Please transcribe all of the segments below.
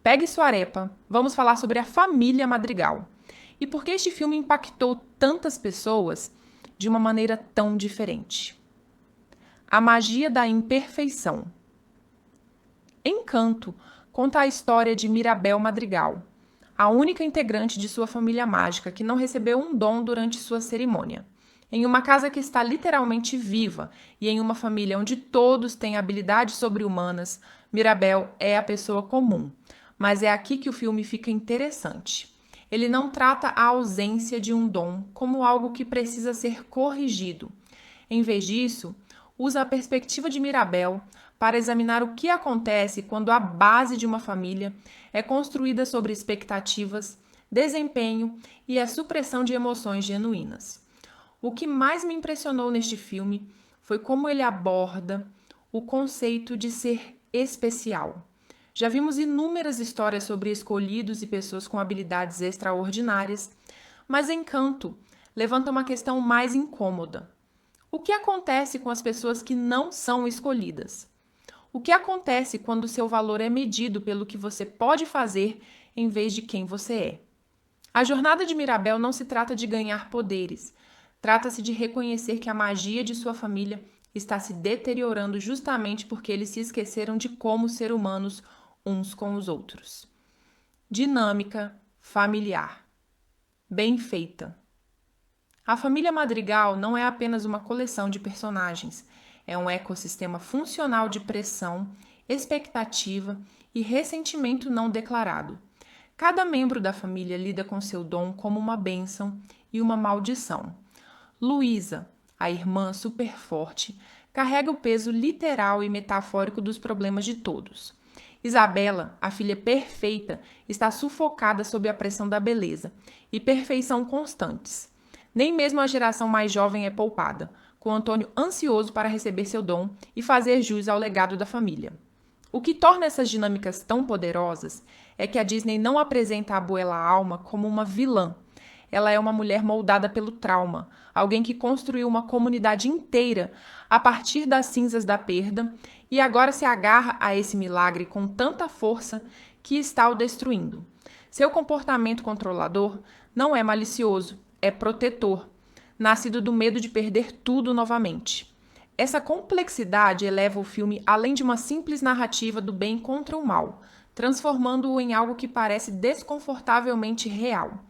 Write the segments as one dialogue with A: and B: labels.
A: Pegue sua arepa, vamos falar sobre a família Madrigal. E por que este filme impactou tantas pessoas de uma maneira tão diferente? A magia da imperfeição. Encanto conta a história de Mirabel Madrigal, a única integrante de sua família mágica que não recebeu um dom durante sua cerimônia. Em uma casa que está literalmente viva e em uma família onde todos têm habilidades sobre-humanas, Mirabel é a pessoa comum. Mas é aqui que o filme fica interessante. Ele não trata a ausência de um dom como algo que precisa ser corrigido. Em vez disso, usa a perspectiva de Mirabel para examinar o que acontece quando a base de uma família é construída sobre expectativas, desempenho e a supressão de emoções genuínas. O que mais me impressionou neste filme foi como ele aborda o conceito de ser especial. Já vimos inúmeras histórias sobre escolhidos e pessoas com habilidades extraordinárias, mas Encanto levanta uma questão mais incômoda. O que acontece com as pessoas que não são escolhidas? O que acontece quando seu valor é medido pelo que você pode fazer em vez de quem você é? A jornada de Mirabel não se trata de ganhar poderes. Trata-se de reconhecer que a magia de sua família está se deteriorando justamente porque eles se esqueceram de como ser humanos uns com os outros. Dinâmica familiar. Bem feita. A família Madrigal não é apenas uma coleção de personagens, é um ecossistema funcional de pressão, expectativa e ressentimento não declarado. Cada membro da família lida com seu dom como uma bênção e uma maldição. Luísa, a irmã super forte, carrega o peso literal e metafórico dos problemas de todos. Isabela, a filha perfeita, está sufocada sob a pressão da beleza e perfeição constantes. Nem mesmo a geração mais jovem é poupada, com Antônio ansioso para receber seu dom e fazer jus ao legado da família. O que torna essas dinâmicas tão poderosas é que a Disney não apresenta a Abuela Alma como uma vilã. Ela é uma mulher moldada pelo trauma, alguém que construiu uma comunidade inteira a partir das cinzas da perda e agora se agarra a esse milagre com tanta força que está o destruindo. Seu comportamento controlador não é malicioso, é protetor, nascido do medo de perder tudo novamente. Essa complexidade eleva o filme além de uma simples narrativa do bem contra o mal, transformando-o em algo que parece desconfortavelmente real.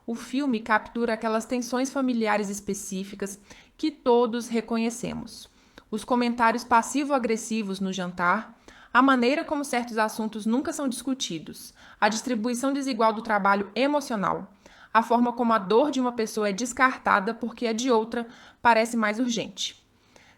A: O filme captura aquelas tensões familiares específicas que todos reconhecemos. Os comentários passivo-agressivos no jantar, a maneira como certos assuntos nunca são discutidos, a distribuição desigual do trabalho emocional, a forma como a dor de uma pessoa é descartada porque a de outra parece mais urgente.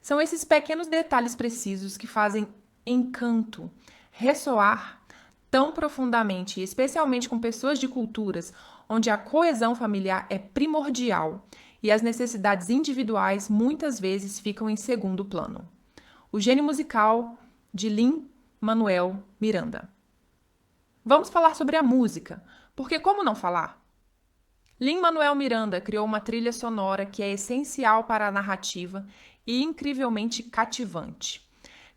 A: São esses pequenos detalhes precisos que fazem Encanto ressoar tão profundamente, especialmente com pessoas de culturas onde a coesão familiar é primordial e as necessidades individuais muitas vezes ficam em segundo plano. O gênio musical de Lin-Manuel Miranda. Vamos falar sobre a música, porque como não falar? Lin-Manuel Miranda criou uma trilha sonora que é essencial para a narrativa e incrivelmente cativante.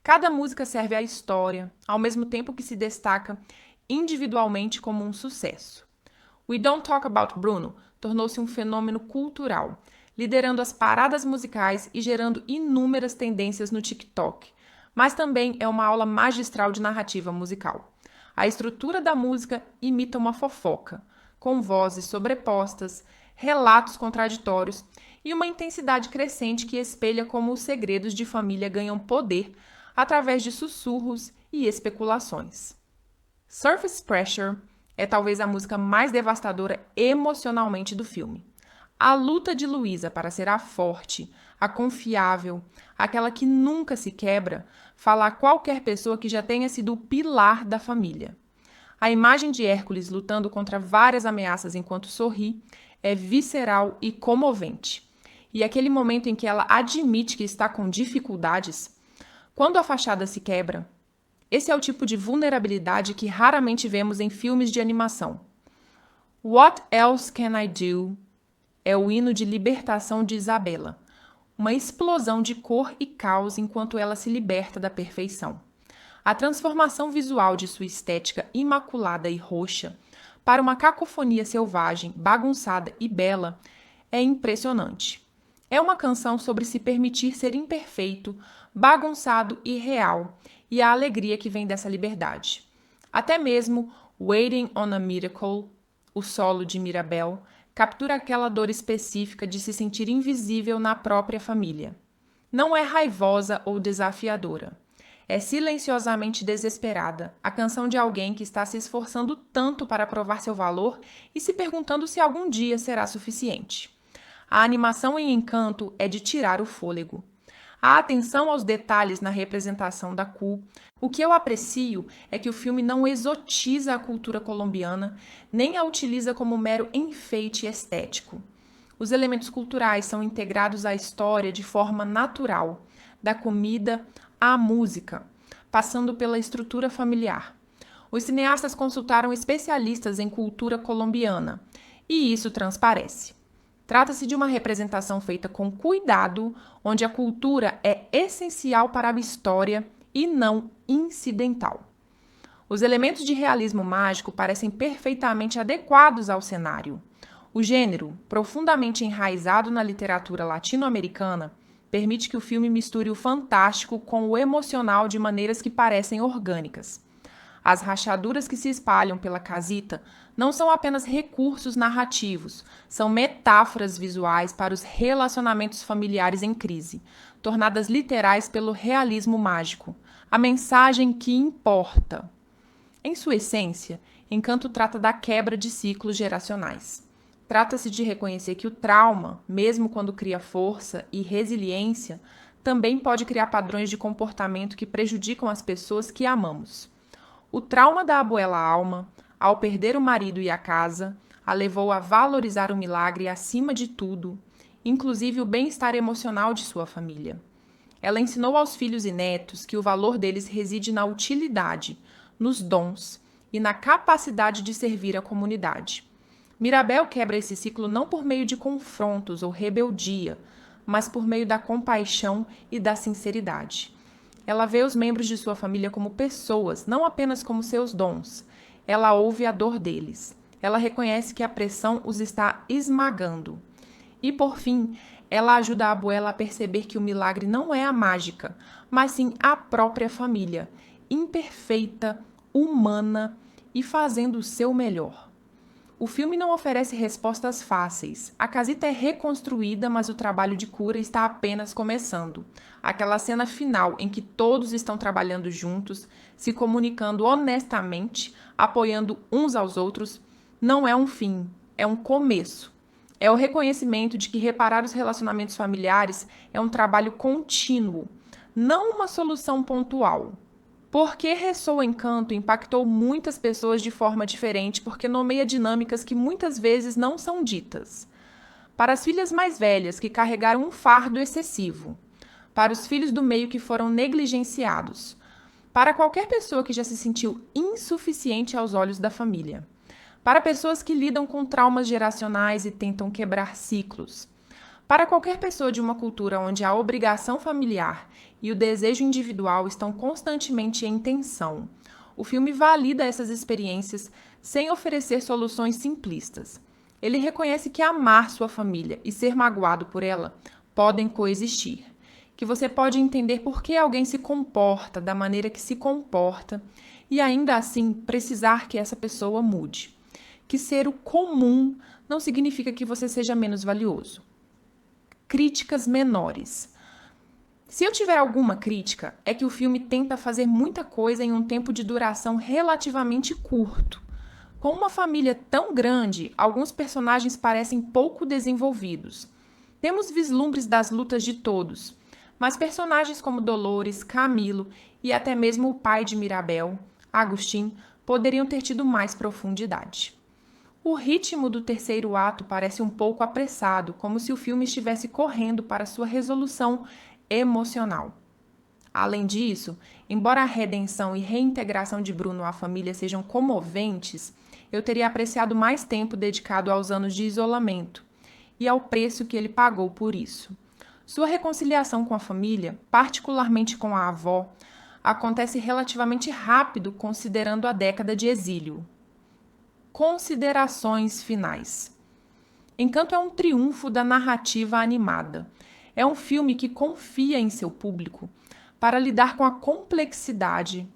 A: Cada música serve à história, ao mesmo tempo que se destaca individualmente como um sucesso. We Don't Talk About Bruno tornou-se um fenômeno cultural, liderando as paradas musicais e gerando inúmeras tendências no TikTok, mas também é uma aula magistral de narrativa musical. A estrutura da música imita uma fofoca, com vozes sobrepostas, relatos contraditórios e uma intensidade crescente que espelha como os segredos de família ganham poder através de sussurros e especulações. Surface Pressure é talvez a música mais devastadora emocionalmente do filme. A luta de Luísa para ser a forte, a confiável, aquela que nunca se quebra, fala a qualquer pessoa que já tenha sido o pilar da família. A imagem de Hércules lutando contra várias ameaças enquanto sorri é visceral e comovente. E aquele momento em que ela admite que está com dificuldades, quando a fachada se quebra, esse é o tipo de vulnerabilidade que raramente vemos em filmes de animação. What Else Can I Do é o hino de libertação de Isabela, uma explosão de cor e caos enquanto ela se liberta da perfeição. A transformação visual de sua estética imaculada e roxa para uma cacofonia selvagem, bagunçada e bela é impressionante. É uma canção sobre se permitir ser imperfeito, bagunçado e real, e a alegria que vem dessa liberdade. Até mesmo Waiting on a Miracle, o solo de Mirabel, captura aquela dor específica de se sentir invisível na própria família. Não é raivosa ou desafiadora. É silenciosamente desesperada, a canção de alguém que está se esforçando tanto para provar seu valor e se perguntando se algum dia será suficiente. A animação em Encanto é de tirar o fôlego. A atenção aos detalhes na representação da Cu. O que eu aprecio é que o filme não exotiza a cultura colombiana, nem a utiliza como mero enfeite estético. Os elementos culturais são integrados à história de forma natural, da comida à música, passando pela estrutura familiar. Os cineastas consultaram especialistas em cultura colombiana, e isso transparece. Trata-se de uma representação feita com cuidado, onde a cultura é essencial para a história e não incidental. Os elementos de realismo mágico parecem perfeitamente adequados ao cenário. O gênero, profundamente enraizado na literatura latino-americana, permite que o filme misture o fantástico com o emocional de maneiras que parecem orgânicas. As rachaduras que se espalham pela casita não são apenas recursos narrativos, são metáforas visuais para os relacionamentos familiares em crise, tornadas literais pelo realismo mágico, a mensagem que importa. Em sua essência, Encanto trata da quebra de ciclos geracionais. Trata-se de reconhecer que o trauma, mesmo quando cria força e resiliência, também pode criar padrões de comportamento que prejudicam as pessoas que amamos. O trauma da abuela Alma, ao perder o marido e a casa, a levou a valorizar o milagre acima de tudo, inclusive o bem-estar emocional de sua família. Ela ensinou aos filhos e netos que o valor deles reside na utilidade, nos dons e na capacidade de servir a comunidade. Mirabel quebra esse ciclo não por meio de confrontos ou rebeldia, mas por meio da compaixão e da sinceridade. Ela vê os membros de sua família como pessoas, não apenas como seus dons. Ela ouve a dor deles. Ela reconhece que a pressão os está esmagando. E, por fim, ela ajuda a abuela a perceber que o milagre não é a mágica, mas sim a própria família, imperfeita, humana e fazendo o seu melhor. O filme não oferece respostas fáceis. A casita é reconstruída, mas o trabalho de cura está apenas começando. Aquela cena final em que todos estão trabalhando juntos, se comunicando honestamente, apoiando uns aos outros, não é um fim, é um começo. É o reconhecimento de que reparar os relacionamentos familiares é um trabalho contínuo, não uma solução pontual. Porque Ressoa Encanto impactou muitas pessoas de forma diferente, porque nomeia dinâmicas que muitas vezes não são ditas. Para as filhas mais velhas, que carregaram um fardo excessivo. Para os filhos do meio que foram negligenciados. Para qualquer pessoa que já se sentiu insuficiente aos olhos da família. Para pessoas que lidam com traumas geracionais e tentam quebrar ciclos. Para qualquer pessoa de uma cultura onde a obrigação familiar e o desejo individual estão constantemente em tensão, o filme valida essas experiências sem oferecer soluções simplistas. Ele reconhece que amar sua família e ser magoado por ela podem coexistir, que você pode entender por que alguém se comporta da maneira que se comporta e ainda assim precisar que essa pessoa mude, que ser o comum não significa que você seja menos valioso. Críticas menores. Se eu tiver alguma crítica, é que o filme tenta fazer muita coisa em um tempo de duração relativamente curto. Com uma família tão grande, alguns personagens parecem pouco desenvolvidos. Temos vislumbres das lutas de todos, mas personagens como Dolores, Camilo e até mesmo o pai de Mirabel, Agustín, poderiam ter tido mais profundidade. O ritmo do terceiro ato parece um pouco apressado, como se o filme estivesse correndo para sua resolução emocional. Além disso, embora a redenção e reintegração de Bruno à família sejam comoventes, eu teria apreciado mais tempo dedicado aos anos de isolamento e ao preço que ele pagou por isso. Sua reconciliação com a família, particularmente com a avó, acontece relativamente rápido considerando a década de exílio. Considerações finais. Encanto é um triunfo da narrativa animada. É um filme que confia em seu público para lidar com a complexidade,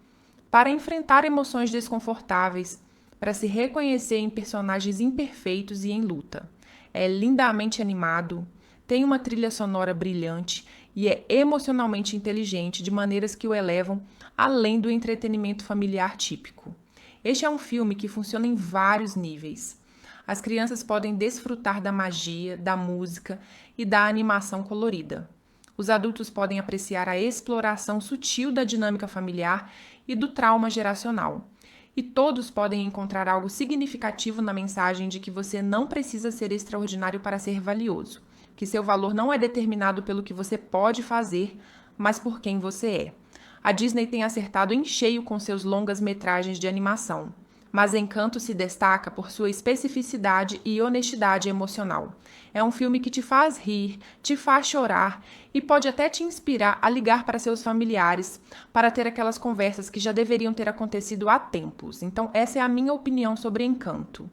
A: para enfrentar emoções desconfortáveis, para se reconhecer em personagens imperfeitos e em luta. É lindamente animado, tem uma trilha sonora brilhante e é emocionalmente inteligente de maneiras que o elevam além do entretenimento familiar típico. Este é um filme que funciona em vários níveis. As crianças podem desfrutar da magia, da música e da animação colorida. Os adultos podem apreciar a exploração sutil da dinâmica familiar e do trauma geracional. E todos podem encontrar algo significativo na mensagem de que você não precisa ser extraordinário para ser valioso, que seu valor não é determinado pelo que você pode fazer, mas por quem você é. A Disney tem acertado em cheio com seus longas-metragens de animação, mas Encanto se destaca por sua especificidade e honestidade emocional. É um filme que te faz rir, te faz chorar e pode até te inspirar a ligar para seus familiares para ter aquelas conversas que já deveriam ter acontecido há tempos. Então, essa é a minha opinião sobre Encanto.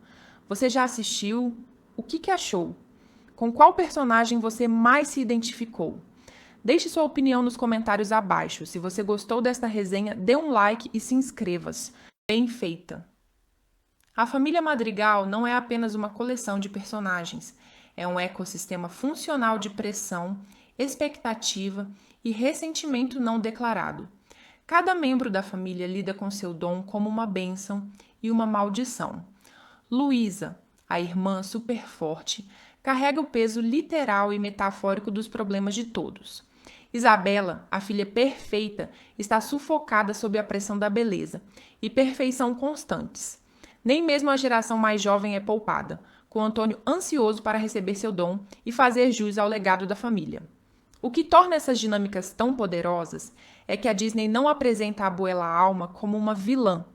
A: Você já assistiu? O que achou? Com qual personagem você mais se identificou? Deixe sua opinião nos comentários abaixo. Se você gostou desta resenha, dê um like e se inscreva-se. Bem feita! A família Madrigal não é apenas uma coleção de personagens, é um ecossistema funcional de pressão, expectativa e ressentimento não declarado. Cada membro da família lida com seu dom como uma bênção e uma maldição. Luísa, a irmã super forte, carrega o peso literal e metafórico dos problemas de todos. Isabela, a filha perfeita, está sufocada sob a pressão da beleza e perfeição constantes. Nem mesmo a geração mais jovem é poupada, com Antônio ansioso para receber seu dom e fazer jus ao legado da família. O que torna essas dinâmicas tão poderosas é que a Disney não apresenta a Abuela Alma como uma vilã.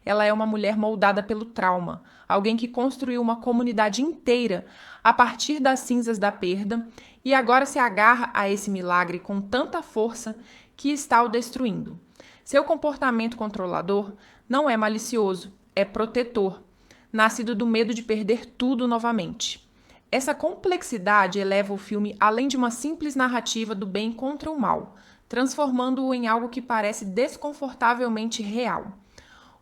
A: Ela é uma mulher moldada pelo trauma, alguém que construiu uma comunidade inteira a partir das cinzas da perda e agora se agarra a esse milagre com tanta força que está o destruindo. Seu comportamento controlador não é malicioso, é protetor, nascido do medo de perder tudo novamente. Essa complexidade eleva o filme além de uma simples narrativa do bem contra o mal, transformando-o em algo que parece desconfortavelmente real.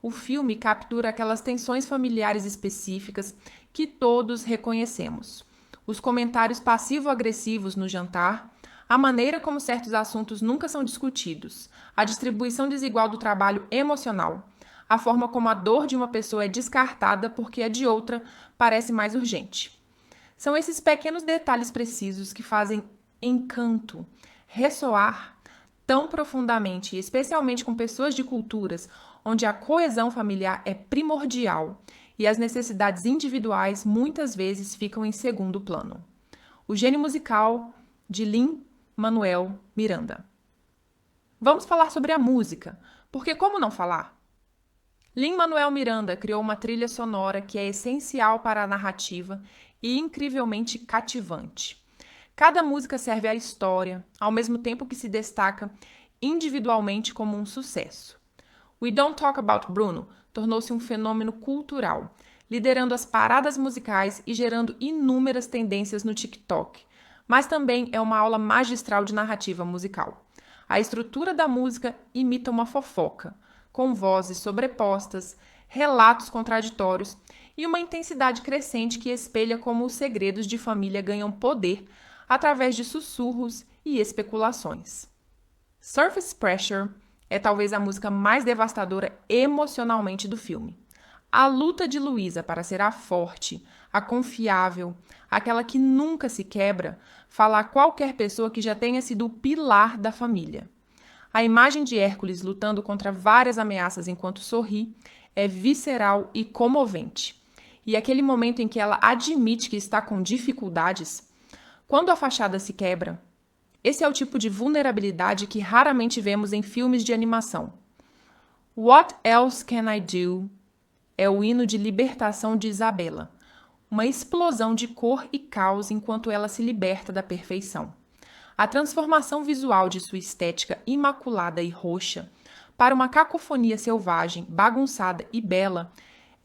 A: O filme captura aquelas tensões familiares específicas que todos reconhecemos. Os comentários passivo-agressivos no jantar, a maneira como certos assuntos nunca são discutidos, a distribuição desigual do trabalho emocional, a forma como a dor de uma pessoa é descartada porque a de outra parece mais urgente. São esses pequenos detalhes precisos que fazem Encanto ressoar tão profundamente, especialmente com pessoas de culturas onde a coesão familiar é primordial e as necessidades individuais muitas vezes ficam em segundo plano. O gênio musical de Lin-Manuel Miranda. Vamos falar sobre a música, porque como não falar? Lin-Manuel Miranda criou uma trilha sonora que é essencial para a narrativa e incrivelmente cativante. Cada música serve à história, ao mesmo tempo que se destaca individualmente como um sucesso. We Don't Talk About Bruno tornou-se um fenômeno cultural, liderando as paradas musicais e gerando inúmeras tendências no TikTok, mas também é uma aula magistral de narrativa musical. A estrutura da música imita uma fofoca, com vozes sobrepostas, relatos contraditórios e uma intensidade crescente que espelha como os segredos de família ganham poder através de sussurros e especulações. Surface Pressure é talvez a música mais devastadora emocionalmente do filme. A luta de Luísa para ser a forte, a confiável, aquela que nunca se quebra, fala a qualquer pessoa que já tenha sido o pilar da família. A imagem de Hércules lutando contra várias ameaças enquanto sorri é visceral e comovente. E aquele momento em que ela admite que está com dificuldades, quando a fachada se quebra, esse é o tipo de vulnerabilidade que raramente vemos em filmes de animação. What Else Can I Do é o hino de libertação de Isabela, uma explosão de cor e caos enquanto ela se liberta da perfeição. A transformação visual de sua estética imaculada e roxa para uma cacofonia selvagem, bagunçada e bela,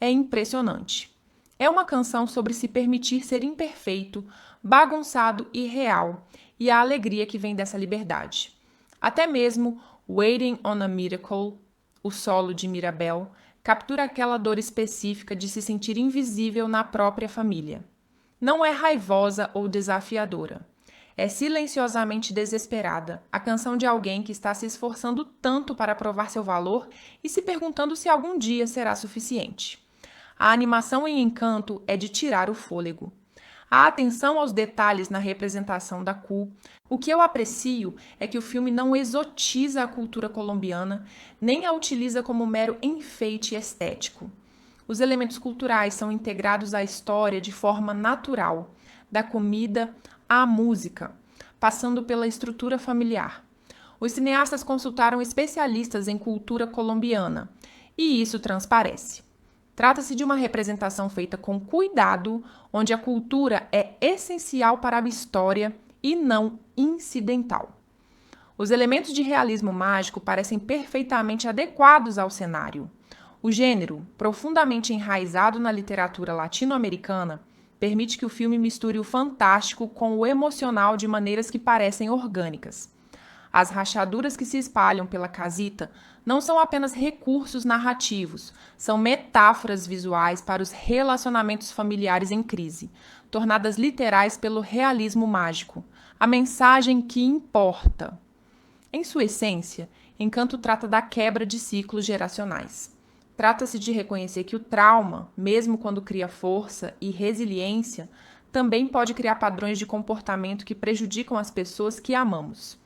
A: é impressionante. É uma canção sobre se permitir ser imperfeito, bagunçado e real, e a alegria que vem dessa liberdade. Até mesmo Waiting on a Miracle, o solo de Mirabel, captura aquela dor específica de se sentir invisível na própria família. Não é raivosa ou desafiadora. É silenciosamente desesperada, a canção de alguém que está se esforçando tanto para provar seu valor e se perguntando se algum dia será suficiente. A animação em Encanto é de tirar o fôlego. A atenção aos detalhes na representação da Cu. O que eu aprecio é que o filme não exotiza a cultura colombiana, nem a utiliza como mero enfeite estético. Os elementos culturais são integrados à história de forma natural, da comida à música, passando pela estrutura familiar. Os cineastas consultaram especialistas em cultura colombiana, e isso transparece. Trata-se de uma representação feita com cuidado, onde a cultura é essencial para a história e não incidental. Os elementos de realismo mágico parecem perfeitamente adequados ao cenário. O gênero, profundamente enraizado na literatura latino-americana, permite que o filme misture o fantástico com o emocional de maneiras que parecem orgânicas. As rachaduras que se espalham pela casita não são apenas recursos narrativos, são metáforas visuais para os relacionamentos familiares em crise, tornadas literais pelo realismo mágico, a mensagem que importa. Em sua essência, Encanto trata da quebra de ciclos geracionais. Trata-se de reconhecer que o trauma, mesmo quando cria força e resiliência, também pode criar padrões de comportamento que prejudicam as pessoas que amamos.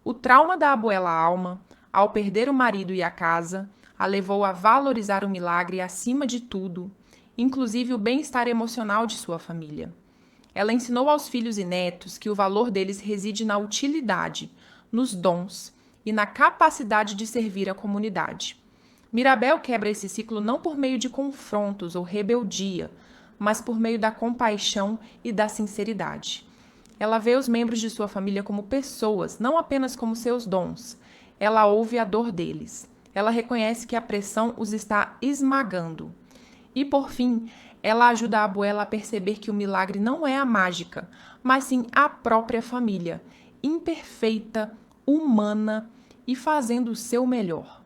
A: O trauma da abuela Alma, ao perder o marido e a casa, a levou a valorizar o milagre acima de tudo, inclusive o bem-estar emocional de sua família. Ela ensinou aos filhos e netos que o valor deles reside na utilidade, nos dons e na capacidade de servir a comunidade. Mirabel quebra esse ciclo não por meio de confrontos ou rebeldia, mas por meio da compaixão e da sinceridade. Ela vê os membros de sua família como pessoas, não apenas como seus dons. Ela ouve a dor deles. Ela reconhece que a pressão os está esmagando. E, por fim, ela ajuda a abuela a perceber que o milagre não é a mágica, mas sim a própria família, imperfeita, humana e fazendo o seu melhor.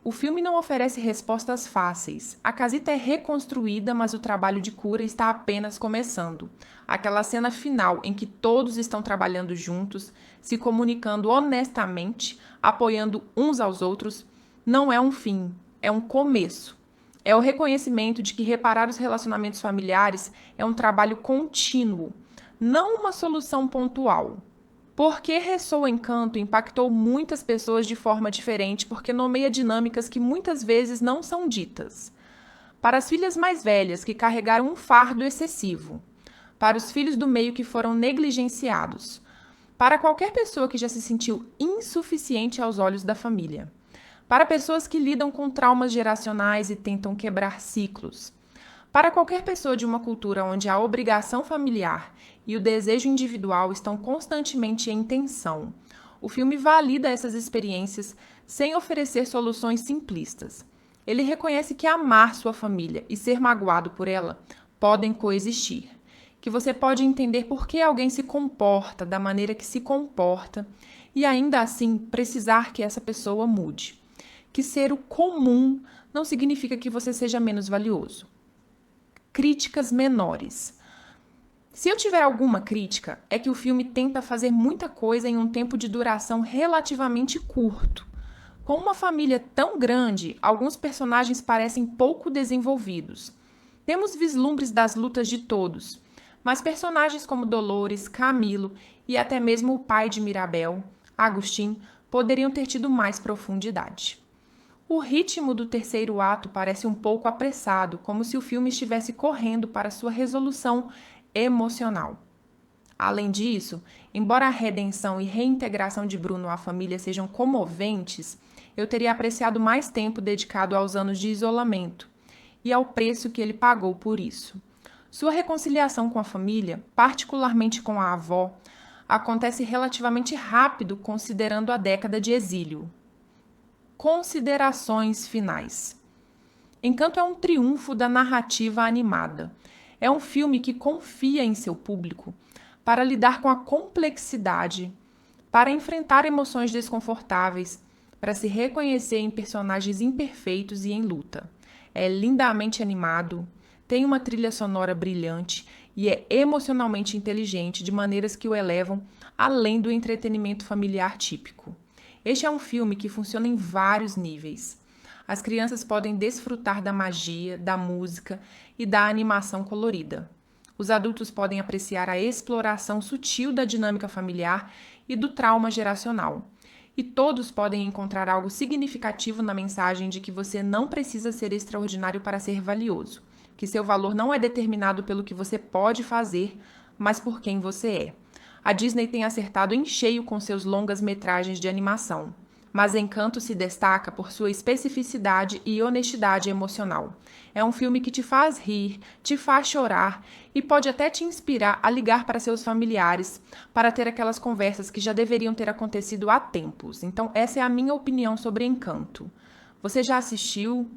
A: O filme não oferece respostas fáceis. A casita é reconstruída, mas o trabalho de cura está apenas começando. Aquela cena final em que todos estão trabalhando juntos, se comunicando honestamente, apoiando uns aos outros, não é um fim, é um começo. É o reconhecimento de que reparar os relacionamentos familiares é um trabalho contínuo, não uma solução pontual. Porque Ressoa Encanto impactou muitas pessoas de forma diferente, porque nomeia dinâmicas que muitas vezes não são ditas. Para as filhas mais velhas, que carregaram um fardo excessivo. Para os filhos do meio que foram negligenciados. Para qualquer pessoa que já se sentiu insuficiente aos olhos da família. Para pessoas que lidam com traumas geracionais e tentam quebrar ciclos. Para qualquer pessoa de uma cultura onde a obrigação familiar e o desejo individual estão constantemente em tensão, o filme valida essas experiências sem oferecer soluções simplistas. Ele reconhece que amar sua família e ser magoado por ela podem coexistir, que você pode entender por que alguém se comporta da maneira que se comporta e ainda assim precisar que essa pessoa mude, que ser o comum não significa que você seja menos valioso. Críticas menores. Se eu tiver alguma crítica, é que o filme tenta fazer muita coisa em um tempo de duração relativamente curto. Com uma família tão grande, alguns personagens parecem pouco desenvolvidos. Temos vislumbres das lutas de todos, mas personagens como Dolores, Camilo e até mesmo o pai de Mirabel, Agustín, poderiam ter tido mais profundidade. O ritmo do terceiro ato parece um pouco apressado, como se o filme estivesse correndo para sua resolução emocional. Além disso, embora a redenção e reintegração de Bruno à família sejam comoventes, eu teria apreciado mais tempo dedicado aos anos de isolamento e ao preço que ele pagou por isso. Sua reconciliação com a família, particularmente com a avó, acontece relativamente rápido considerando a década de exílio. considerações finais. Encanto é um triunfo da narrativa animada. É um filme que confia em seu público para lidar com a complexidade, para enfrentar emoções desconfortáveis, para se reconhecer em personagens imperfeitos e em luta. É lindamente animado, tem uma trilha sonora brilhante e é emocionalmente inteligente de maneiras que o elevam além do entretenimento familiar típico. Este é um filme que funciona em vários níveis. As crianças podem desfrutar da magia, da música e da animação colorida. Os adultos podem apreciar a exploração sutil da dinâmica familiar e do trauma geracional. E todos podem encontrar algo significativo na mensagem de que você não precisa ser extraordinário para ser valioso, que seu valor não é determinado pelo que você pode fazer, mas por quem você é. A Disney tem acertado em cheio com seus longas-metragens de animação, mas Encanto se destaca por sua especificidade e honestidade emocional. É um filme que te faz rir, te faz chorar e pode até te inspirar a ligar para seus familiares para ter aquelas conversas que já deveriam ter acontecido há tempos. Então, essa é a minha opinião sobre Encanto. Você já assistiu?